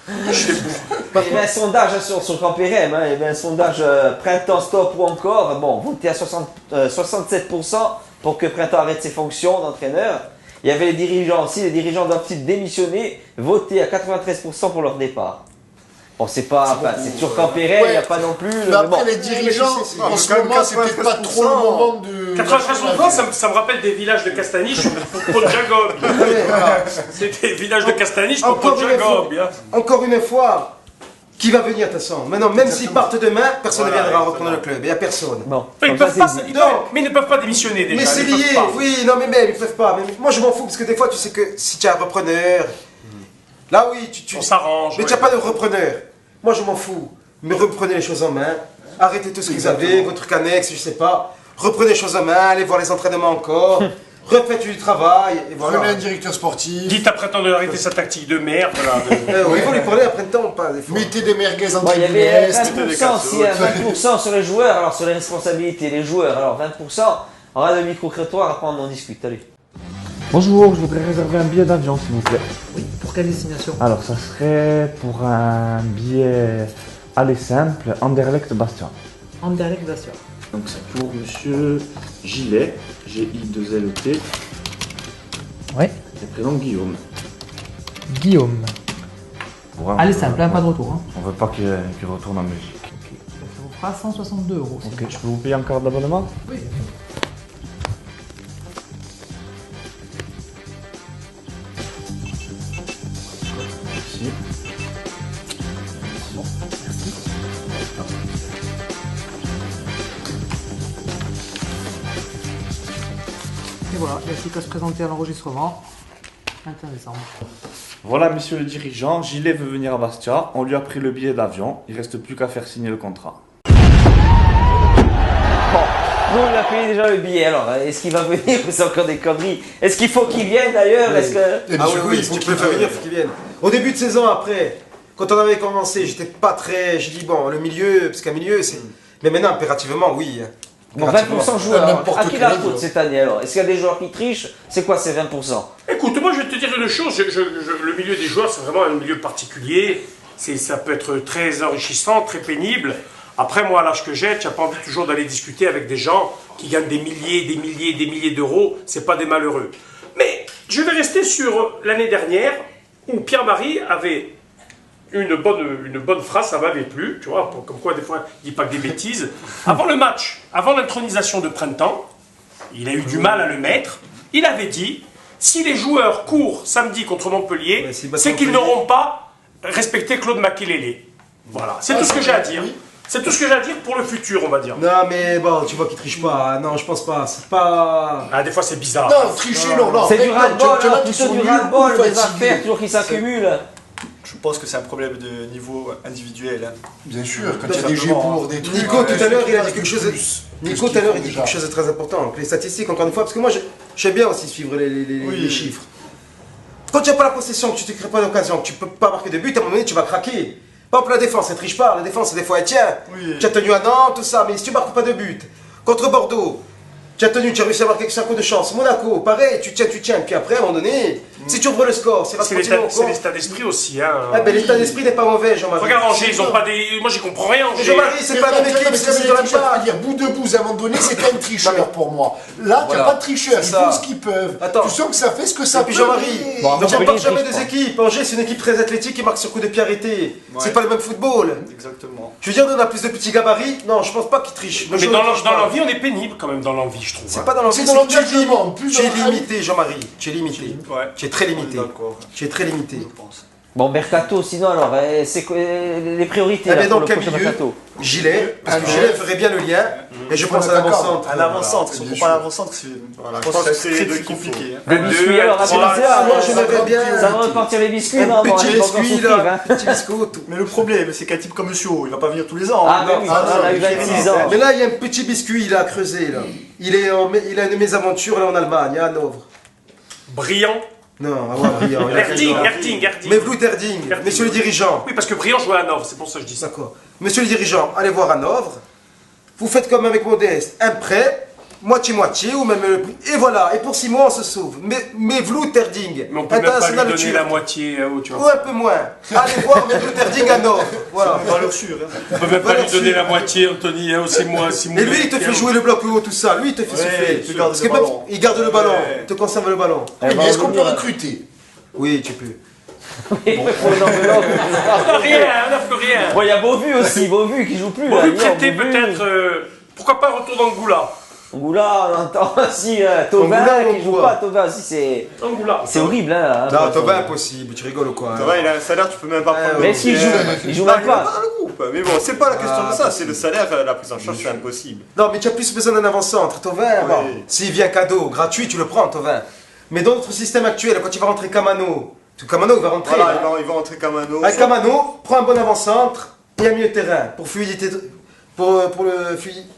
Il y avait un sondage sur Campérem, il y avait un sondage Printemps stop ou encore. Bon, voté à 67% pour que Printemps arrête ses fonctions d'entraîneur. Il y avait les dirigeants aussi, les dirigeants doivent-ils démissionner, voter à 93% pour leur départ. Bon, c'est toujours Campérem, il n'y a pas non plus. Mais après, les dirigeants, en ce moment, c'est peut-être pas trop le moment de. 93%, ça me rappelle des villages de Castaniche pour Jagob. C'est des villages de Castaniche pour Jagob. Encore une fois, qui va venir de toute façon? Maintenant, même s'ils partent demain, personne ne viendra reprendre le club. Il n'y a personne. Bon, mais ils ne peuvent pas démissionner déjà. Mais c'est lié, oui, non mais même, ils ne peuvent pas. Mais moi je m'en fous parce que des fois tu sais que si tu as un repreneur, là oui, on s'arrange. Mais tu n'as pas de repreneur. Moi je m'en fous. Mais reprenez les choses en main. Arrêtez tout ce que vous avez, votre truc annexe, je sais pas. Reprenez les choses en main, allez voir les entraînements encore. Refaites du travail. Et voilà. Prenez un directeur sportif. Dites à Printemps d'arrêter sa tactique de merde. Oui, il faut lui parler à Printemps ou pas des fois. Mettez des merguez en il y avait 20%, s'il y a 20% sur les joueurs, alors sur les responsabilités des joueurs, alors 20%, on a le micro-crétoire, après on en discute. Allez. Bonjour, je voudrais réserver un billet d'avion s'il vous plaît. Oui, pour quelle destination? Alors ça serait pour un billet aller simple, Anderlecht Bastia. Anderlecht Bastia. Donc c'est pour monsieur Gillet, G-I-2-L-E-T. Oui. Et prénom Guillaume. Guillaume. Allez simple, pas de retour. Hein. On veut pas qu'il retourne en Belgique. Okay. Ça vous fera 162 €. Ok, je peux vous payer encore d'abonnement? Oui. Merci. Bon, merci. Et voilà, il n'y a plus qu'à se présenter à l'enregistrement. 21 décembre. Voilà, monsieur le dirigeant, Gillet veut venir à Bastia. On lui a pris le billet d'avion. Il reste plus qu'à faire signer le contrat. Bon, nous on a payé déjà le billet, alors est-ce qu'il va venir ou c'est encore des conneries? Est-ce qu'il faut qu'il vienne d'ailleurs? Ah oui, si tu peux faire venir, il faut qu'il vienne. Au début de saison, après, quand on avait commencé, j'étais pas très. J'ai dit, bon, le milieu, parce qu'un milieu, c'est. Mais maintenant, impérativement, oui. Bon, 20% joueurs. À qui la faute cette année alors? Est-ce qu'il y a des joueurs qui trichent? C'est quoi ces 20%? Écoute, moi je vais te dire une chose. Le milieu des joueurs, c'est vraiment un milieu particulier. Ça peut être très enrichissant, très pénible. Après, moi, à l'âge que j'ai, tu n'as pas envie toujours d'aller discuter avec des gens qui gagnent des milliers d'euros. C'est pas des malheureux. Mais je vais rester sur l'année dernière où Pierre-Marie avait une bonne phrase, ça m'avait plu, tu vois, comme quoi des fois il dit pas que des bêtises. Avant le match, avant l'intronisation de Printemps, il a eu du mal à le mettre, il avait dit, si les joueurs courent samedi contre Montpellier, c'est qu'ils n'auront pas respecté Claude Makelele. Voilà, c'est tout ce que j'ai à dire. C'est tout ce que j'ai à dire pour le futur, on va dire. Non, mais bon, tu vois qu'il triche pas. Non, je pense pas. C'est pas. Ah, des fois, c'est bizarre. Non, tricher, non. C'est du ras-le-bol, tu- tu- tu- plutôt tu- du tu- ras-le-bol, tu- des tu- affaires toujours qui s'accumulent. Je pense que c'est un problème de niveau individuel. Hein. Bien sûr, quand Tout il y a des jets simplement. pour des trucs. Nico, tout à l'heure, il a dit quelque chose. Nico, tout à l'heure, il dit quelque chose de très important. Les statistiques, encore une fois, parce que moi, j'aime bien aussi suivre les chiffres. Quand tu n'as pas la possession, que tu ne te crées pas d'occasion, que tu ne peux pas marquer de but, à un moment donné, tu vas craquer. Par exemple, la défense, elle triche pas. La défense, des fois, elle tient. Tu as tenu à Nantes, tout ça, mais si tu ne marques pas de but, contre Bordeaux, tu as tenu, tu as réussi à marquer 5 coups de chance. Monaco, pareil, tu tiens. Puis après, à un moment donné, si tu ouvres le score, c'est C'est l'état d'esprit aussi. Hein. Ah ben l'état d'esprit n'est pas mauvais, Jean-Marie. Regarde Angers, ils ont pas des. Moi, j'y comprends rien. Mais Jean-Marie, c'est pas la même équipe, c'est de la part. dire bout de bout, à un moment donné, c'est quand même tricheur pour moi. Là, tu n'as pas de tricheur, ils font ce qu'ils peuvent. Tu sens que ça fait ce que ça Et peut. puis Jean-Marie, donc on parle jamais des équipes. Angers, c'est une équipe très athlétique qui marque sur coup de pied arrêté. C'est pas le même football. Exactement. Je veux dire, on a plus de petits gabarits. Non, je pense pas qu'ils trichent. Mais dans l'envie, on est pénible quand même dans l'envie, je trouve. C'est pas dans l'envie, dans l'engagement. Tu es limité, Jean-Marie. Tu es limité. Tu es très limité. D'accord. Tu es très limité. Je pense. Bon, Mercato, sinon alors, c'est quoi les priorités là, Dans pour le quel prochain milieu Mercato? Gilet, parce que Gilet ferait bien le lien. Et je pense à l'avant-centre. Un avant-centre, si on prend pas l'avant-centre, je pense que c'est très compliqué. Le biscuit, alors, rapidement, moi j'aimerais bien. ça va repartir les biscuits, non? Bon, Petit on va encore biscuit souffrir, là, hein. petit biscuit. Mais le problème, c'est qu'un type comme Monsieur O, il va pas venir tous les ans. Ah, mais oui, on a eu 26 ans. Mais là, il y a un petit biscuit, il a creusé là. Il a une mésaventure là en Allemagne, à Hanovre. Brillant. Non, brillant. Erding. Mais Vlout Erding, monsieur le dirigeant. Oui, parce que Brillant jouait à Hanovre, c'est pour ça que je dis ça. D'accord. Monsieur le dirigeant, allez voir Hanovre. Vous faites comme avec Modeste, un prêt, moitié-moitié, ou même le prix. Et voilà, et pour 6 mois, on se sauve. Mais Vlout Erding, Mais on peut même pas lui donner la moitié, tu ou vois. un peu moins. Allez voir Vlout Erding à Hanovre. Voilà. Valeur sûre. On peut même pas lui donner la moitié, Anthony, c'est moi. Et lui, il te fait jouer le bloc haut, tout ça. Lui, il te fait souffler. Parce que même, il garde le ballon, il te conserve le ballon. Mais est-ce qu'on peut recruter? Oui, tu peux. Il faut une enveloppe. On n'a plus rien. Bon, il y a Beauvu aussi, Beauvu qui joue plus. Bon, là, lui non, prêter Beauvu. peut-être. Pourquoi pas un retour d'Angoula? Angoula, on entend aussi Thauvin Angoula, qui joue pas. Thauvin aussi, c'est. Angoula. C'est horrible, hein. Non, Thauvin, impossible, tu rigoles ou quoi? Ça va, il a un salaire, tu peux même pas prendre. Mais est-ce qu'il joue? Il joue même pas. Dans le groupe. Mais bon, c'est pas la question de ça, c'est le salaire, la prise en charge, c'est impossible. Non, mais tu as plus besoin d'un avant-centre. Thauvin, bon, s'il vient cadeau, gratuit, tu le prends, Thauvin. Mais dans notre système actuel, quand il va rentrer Camano, Camano il va rentrer. Voilà, hein. il va rentrer Camano. Avec Camano, prends un bon avant-centre et un milieu de terrain pour fluidité,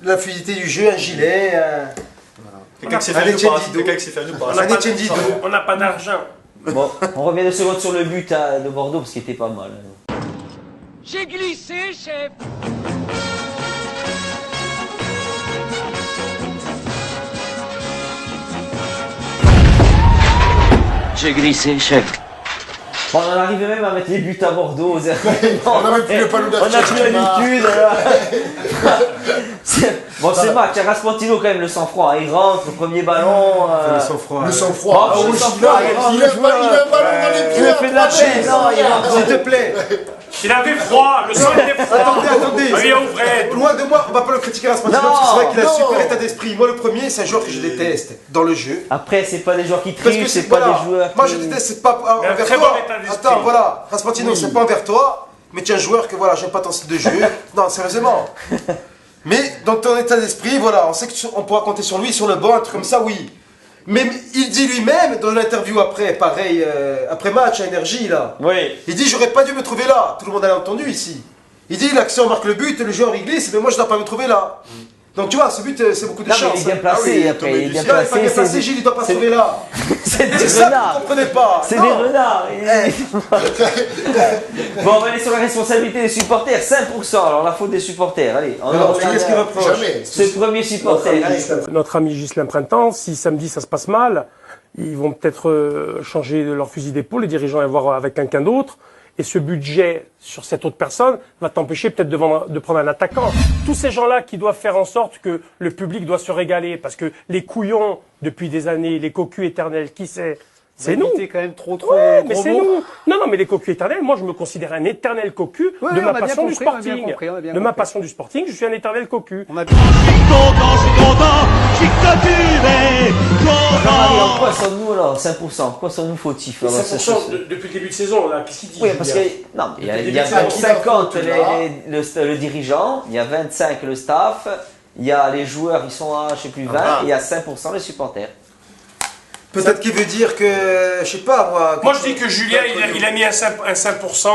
la fluidité du jeu, un gilet. Quelqu'un qui s'est fait nous par On n'a pas d'argent. Bon, on revient 2 secondes sur le but de Bordeaux parce qu'il était pas mal. J'ai glissé, chef. J'ai glissé, chef. Bon, on en arrivait même à mettre les buts à Bordeaux. On a même plus le panneau On n'a plus l'habitude. Bon, c'est Mac, Raspantino quand même le sang-froid. Il rentre, le premier ballon. Le sang-froid. Le sang-froid. Oh, le sang-froid, Il a un ballon dans les pieds. il fait de la peine. Non, il rentre. S'il te plaît. Il avait froid, le sang était froid. Attendez. Allez, ouvrez. Loin de moi, on va pas le critiquer à ce moment-là, parce que c'est vrai qu'il a un super état d'esprit. Moi, le premier, c'est un joueur que je déteste dans le jeu. Après, c'est pas des joueurs qui Parce que trichent, c'est pas des joueurs. Moi, je déteste, c'est pas Mais un envers très toi. bon état d'esprit. Attends, voilà, Raspantino, c'est pas envers toi, mais tu es un joueur que voilà, j'aime pas ton style de jeu. Non, sérieusement. Mais dans ton état d'esprit, voilà, on sait qu'on pourra compter sur lui, sur le banc, un truc comme ça, oui. Mais il dit lui-même, dans l'interview après, pareil, après match à Énergie, là. Oui. Il dit, j'aurais pas dû me trouver là. Tout le monde a entendu ici. Il dit, l'action marque le but, le joueur il glisse, mais moi je dois pas me trouver là. Donc tu vois, ce but, c'est beaucoup de Non, mais chance. il est bien placé, après, il est bien placé. Il est pas bien placé, Gilles, il doit pas se trouver là. C'est des C'est ça que renards. vous comprenez pas. C'est Non. des renards. Bon, on va aller sur la responsabilité des supporters. 5%. Alors, la faute des supporters. Allez, on Alors, revient qu'est-ce qu'il reproche? Jamais. ce premier supporter. Notre ami Ghislain Printemps, si samedi ça se passe mal, ils vont peut-être changer leur fusil d'épaule, les dirigeants et voir avec quelqu'un d'autre. Et ce budget sur cette autre personne va t'empêcher peut-être de prendre un attaquant. Tous ces gens-là qui doivent faire en sorte que le public doit se régaler, parce que les couillons depuis des années, les cocus éternels, qui c'est? C'est nous. Quand même trop Ouais, mais gros c'est mots. nous. Non, non, mais les cocus éternels, moi je me considère un éternel cocu Ouais, de on ma a bien passion du compris, on a bien sporting. compris, on a bien De ma compris. passion du sporting, je suis un éternel cocu. Jean-Marie, en quoi sommes-nous alors 5%? En quoi sommes-nous fautifs alors, 5% depuis le début de saison, là, qu'est-ce qu'il dit? Oui, parce que non, il y a 50 le dirigeant, il y a 25 le staff, il y a les joueurs, ils sont à, je sais plus, 20, et il y a 5% les supporters. Peut-être qu'il veut dire que, je sais pas moi. Moi je dis que Julien il a mis un 5%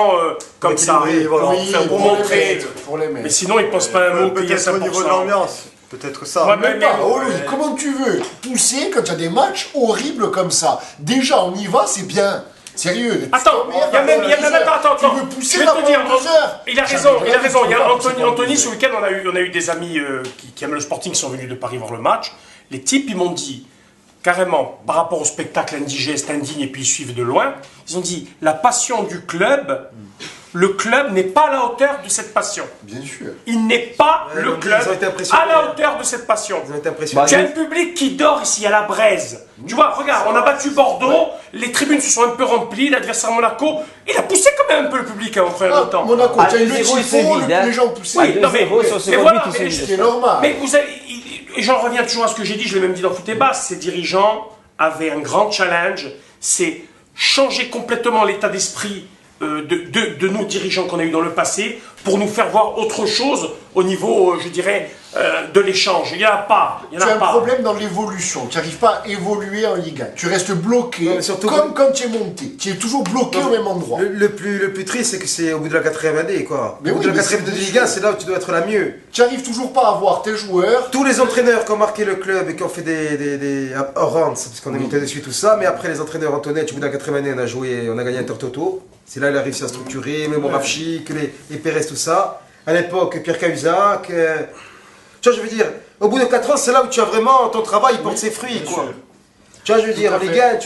comme ça, Oui, voilà. pour montrer. Pour les mecs. Mais sinon il pense pas un mot qu'il y a 5%. Peut-être au niveau de l'ambiance. Peut-être ça. Ouais, Même mais- pas. Oh Louis, comment tu veux pousser quand tu as des matchs horribles comme ça? Déjà, on y va, c'est bien. Sérieux. Attends, il y a même attends. Tu veux pousser Je vais la te dire, pendant 2 heures. il a raison. Il y a Anthony ce week-end, on a eu des amis qui aiment le sporting qui sont venus de Paris voir le match. Les types, ils m'ont dit, carrément, par rapport au spectacle indigeste, indigne, et puis ils suivent de loin, ils ont dit, la passion du club, le club n'est pas à la hauteur de cette passion. Bien sûr. Il n'est pas Ouais, le donc, club ils ont été impressionnés. à la hauteur de cette passion. Ils ont été impressionnés. Tu as un public qui dort ici à la braise. Tu vois, regarde, on a battu Bordeaux, les tribunes se sont un peu remplies, l'adversaire Monaco, il a poussé quand même un peu le public en première mi-temps. Monaco, tu as eu le 2-0, c'est tifo, vide, hein. les gens poussaient. Oui, non, mais sur ce voilà, but, mais C'est normal. mais vous avez, et j'en reviens toujours à ce que j'ai dit, je l'ai même dit dans Foot et Basse, ces dirigeants avaient un grand challenge, c'est changer complètement l'état d'esprit de nos dirigeants qu'on a eu dans le passé pour nous faire voir autre chose au niveau, je dirais, de l'échange. Il n'y en a pas. Il y en Tu a as un pas. problème dans l'évolution. Tu n'arrives pas à évoluer en Ligue 1. Tu restes bloqué, Non, mais surtout comme quand tu es monté. Tu es toujours bloqué au même endroit. Le plus triste, c'est que c'est au bout de la 4e année, quoi. Mais Au bout oui, de la mais 4e de c'est Ligue 1, c'est là où tu dois être la mieux. Tu n'arrives toujours pas à voir tes joueurs. Tous les entraîneurs qui ont marqué le club et qui ont fait des oranges, parce qu'on est monté dessus, tout ça, mais après les entraîneurs Antoinette, au bout de la 4e année, on a gagné Intertoto. C'est là qu'il a réussi à structurer, même Moravchik, les Pérez, tout ça. À l'époque, Pierre Cahuzac. Tu vois, je veux dire, au bout de 4 ans, c'est là où tu as vraiment ton travail, il porte ses fruits, quoi. Tu vois, je veux dire, à les fait. gars,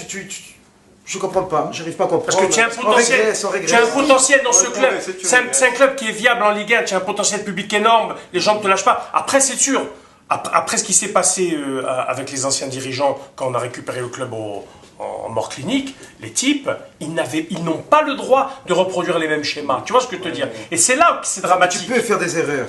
je comprends pas, j'arrive pas à comprendre. Parce que tu as un potentiel, On régresse. tu as un potentiel dans ce Ouais, club. c'est sûr. C'est un club qui est viable en Ligue 1. Tu as un potentiel public énorme. Les gens ne te lâchent pas. Après, c'est sûr. Après ce qui s'est passé avec les anciens dirigeants quand on a récupéré le club en mort clinique, les types, ils n'ont pas le droit de reproduire les mêmes schémas. Tu vois ce que je veux te dire? Et c'est là que c'est dramatique. Tu peux faire des erreurs.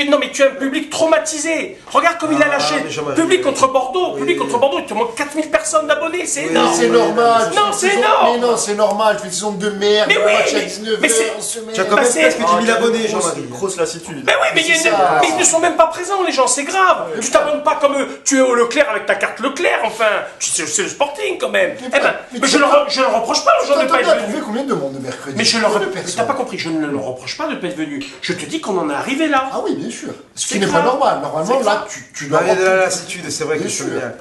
Non, mais tu as un public traumatisé. Regarde comme il a lâché. mais Jean-Marie, Public contre Bordeaux. Public contre Bordeaux. Il te manque 4000 personnes d'abonnés. C'est Mais énorme. c'est normal. tu Non, fais c'est une saison- énorme. Mais non, c'est normal. Tu fais une saison de merde. Mais le oui, match à mais 19h, c'est- en semaine. Tu as quand même Bah, c'est- presque 10 000 abonnés, Jean-Marie. Grosse lassitude. Mais oui, mais, C'est ça. mais ils ne sont même pas présents, les gens, c'est grave. Tu t'abonnes pas comme eux. Tu es au Leclerc avec ta carte Leclerc, enfin. C'est le sporting quand même. Mais Eh ben, mais mais tu je ne sais pas- reproche pas aux gens de ne pas T'as être venus. trouvé combien de monde de mercredi? Mais Combien de mais personnes t'as pas compris, je ne leur reproche pas de ne pas être venu. Je te dis qu'on en est arrivé là. Ah oui, bien sûr. Ce C'est qui n'est pas grave. normal. Normalement, C'est là, grave. tu dois Il y a de la avoir- lassitude, c'est vrai que Bien je sûr. veux bien.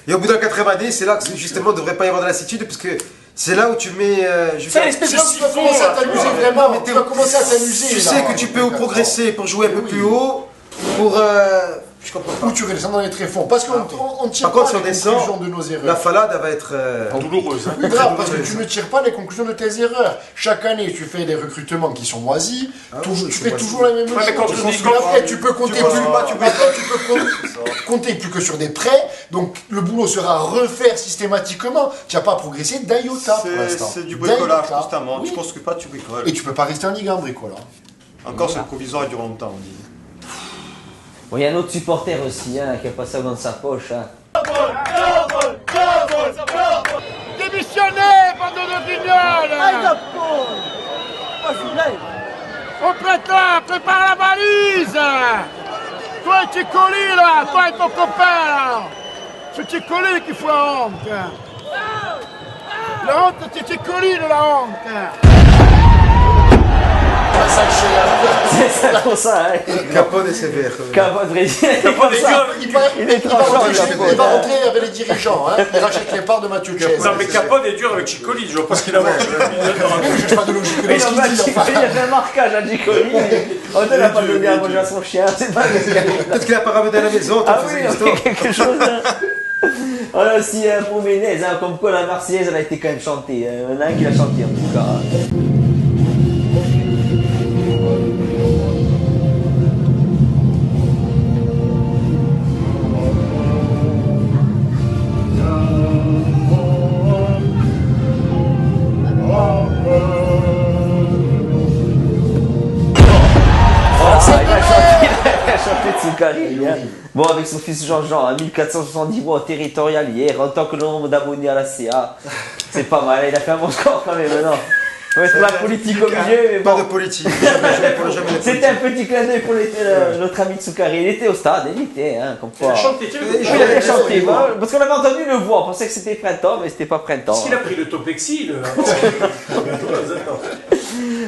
Et au bout de la 4e année, c'est là que justement, il ne devrait pas y avoir de lassitude, parce que c'est là où tu mets. C'est une espèce de Tu vas siphon. commencer à là. t'amuser vraiment, mais tu vas commencer à t'amuser. Tu là. sais que tu peux progresser pour jouer un peu Oui. plus haut, pour. Je comprends pas. Ou tu redescends dans les tréfonds. Parce qu'on ne tire Par contre, pas si on les descend, conclusions de nos erreurs. la falade, elle va être. Douloureuse. Oui, voilà, parce que tu ne tires pas les conclusions de tes erreurs. Chaque année, tu fais des recrutements qui sont moisis. Tu fais toujours la même chose. mais quand tu dis quand- Après, tu peux compter vois, plus. tu Après, tu peux compter plus que sur des prêts. Donc, le boulot sera refaire systématiquement. Tu n'as pas progressé d'un iota pour l'instant. C'est du bricolage D'un iota. constamment. Oui. Tu construis pas, tu bricoles. Et tu peux pas rester en Ligue 1 bricolage. Encore, c'est le provisoire, il dure longtemps, on dit. Bon, il y a un autre supporter aussi hein, qui a pas ça dans sa poche. Hein. Démissionnez, bande de guignols! Au printemps, prépare la valise! Toi et Ticoli là, toi et ton copain là! C'est Ticoli qui fait la honte! La honte, c'est Ticoli de la honte! C'est ça pour ça. Hein. Capone et sévère. Capone, Brésil. Capone est dur. Il est tranchant, Il va rentrer avec les dirigeants. Il rachète les parts de Mathieu Chess. Non, mais Capone est dur avec Chicoli, je vois pas ce qu'il a mangé. Je cherche pas de logique Mais dans ce non, qu'il dit. Gicoli, il a fait un marquage à Gicoli. On ne l'a pas donné à manger à son chien. C'est pas Peut-être qu'il a pas ramené à la maison, Ah t'as oui, fait on l'histoire. fait quelque chose. Hein. On a aussi pour Ménez, hein, comme quoi la Marseillaise, elle a été quand même chantée. Il y en a un qui l'a chantée en tout cas. Soukari. Hein. Bon, avec son fils Jean-Jean, à 1470 voix au territorial hier, en tant que le nombre d'abonnés à la CA. C'est pas mal, il a fait un bon score quand même, non? On va mettre la politique au milieu, mais bon. Pas de politique. C'était un petit clin d'œil pour notre ami Soukari. Il était au stade, il était, hein, comme quoi. Il a chanté, il avait chanté, parce qu'on avait entendu le voix, on pensait que c'était printemps, mais c'était pas printemps. Est-ce qu'il a pris le Topexi,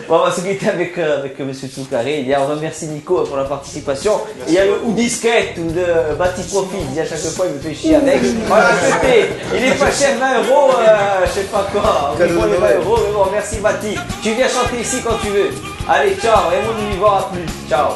Bon, on va se quitter avec M. Soukari. On remercie Nico pour la participation. Il y a le Oudisquette ou de Bati Profit. Il dit à chaque fois, il me fait chier avec. Voilà, il est pas cher, 20 €, je sais pas quoi. On prend les 20 €, mais bon, merci Bati. Tu viens chanter ici quand tu veux. Allez, ciao, et mon univers à plus. Ciao.